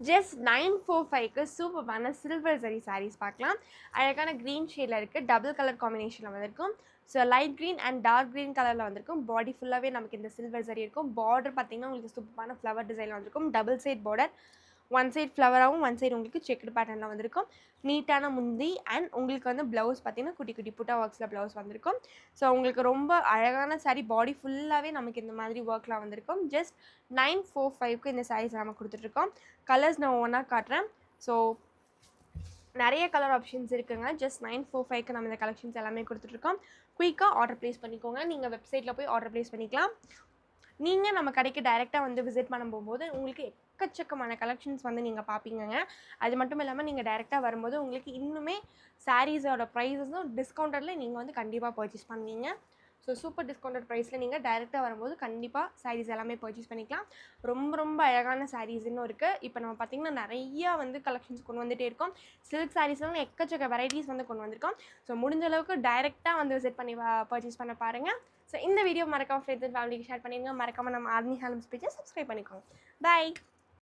Just 945க்கு சூப்பரான silver zari saris பார்க்கலாம். அழகான க்ரீன் ஷேடில் இருக்குது, டபுள் கலர் காம்பினேஷனில் வந்திருக்கும். So light green and dark green கலரில் வந்திருக்கும். பாடி ஃபுல்லாகவே நமக்கு இந்த சில்வர் ஜரி இருக்கும். பார்டர் பார்த்திங்கன்னா உங்களுக்கு சூப்பரான ஃப்ளவர் டிசைனில் வந்திருக்கும். Double side border, one side ஃப்ளவராகவும் ஒன் சைடு உங்களுக்கு செக்குடு பேட்டர்னில் வந்திருக்கும். நீட்டான முந்தி அண்ட் உங்களுக்கு வந்து ப்ளவுஸ் பார்த்திங்கன்னா குட்டி குட்டி புட்டா ஒர்க்ஸில் ப்ளவுஸ் வந்திருக்கும். ஸோ உங்களுக்கு ரொம்ப அழகான சாரீ, பாடி ஃபுல்லாகவே நமக்கு இந்த மாதிரி ஒர்க்லாம் வந்திருக்கும். ஜஸ்ட் 945க்கு இந்த சாரீஸ் நம்ம கொடுத்துட்ருக்கோம். கலர்ஸ் நான் ஒவ்வொன்றா காட்டுறேன். ஸோ நிறைய கலர் ஆப்ஷன்ஸ் இருக்குங்க. ஜஸ்ட் 945க்கு நம்ம இந்த கலெக்ஷன்ஸ் எல்லாமே கொடுத்துட்ருக்கோம். குயிக்காக ஆர்டர் ப்ளேஸ் பண்ணிக்கோங்க. நீங்கள் வெப்சைட்டில் போய் ஆர்டர் ப்ளேஸ் பண்ணிக்கலாம். நீங்கள் நம்ம கடைக்கு டைரெக்டாக வந்து விசிட் பண்ண போகும்போது உங்களுக்கு எக்கச்சக்கமான கலெக்ஷன்ஸ் வந்து நீங்கள் பார்ப்பீங்கங்க. அது மட்டும் இல்லாமல் நீங்கள் டைரெக்டாக வரும்போது உங்களுக்கு இன்னுமே சாரீஸோட ப்ரைஸஸும் டிஸ்கவுண்டடில் நீங்கள் வந்து கண்டிப்பாக பர்ச்சேஸ் பண்ணுவீங்க. ஸோ சூப்பர் டிஸ்கவுண்டட் ப்ரைஸில் நீங்கள் டைரெக்டாக வரும்போது கண்டிப்பாக சாரீஸ் எல்லாமே பர்ச்சேஸ் பண்ணிக்கலாம். ரொம்ப ரொம்ப அழகான சாரீஸ் இன்னும் இருக்குது. இப்போ நம்ம பார்த்திங்கன்னா நிறையா வந்து கலெக்ஷன்ஸ் கொண்டு வந்துகிட்டே இருக்கோம். சில்க் சாரீஸ்லாம் எக்கச்சக்க வெரைட்டிஸ் வந்து கொண்டு வந்திருக்கோம். ஸோ முடிஞ்ச அளவுக்கு டைரெக்டாக வந்து விசிட் பண்ணி பர்ச்சேஸ் பண்ண பாருங்கள். ஸோ இந்த வீடியோ மறக்காமல் ஃப்ரெண்ட்ஸ் அண்ட் ஃபேமிலிக்கு ஷேர் பண்ணிடுங்க. மறக்காமல் நம்ம ஆர்னி ஹேண்ட்லூம்ஸ் பேஜை சப்ஸ்கிரைப் பண்ணிக்கோங்க. பாய்.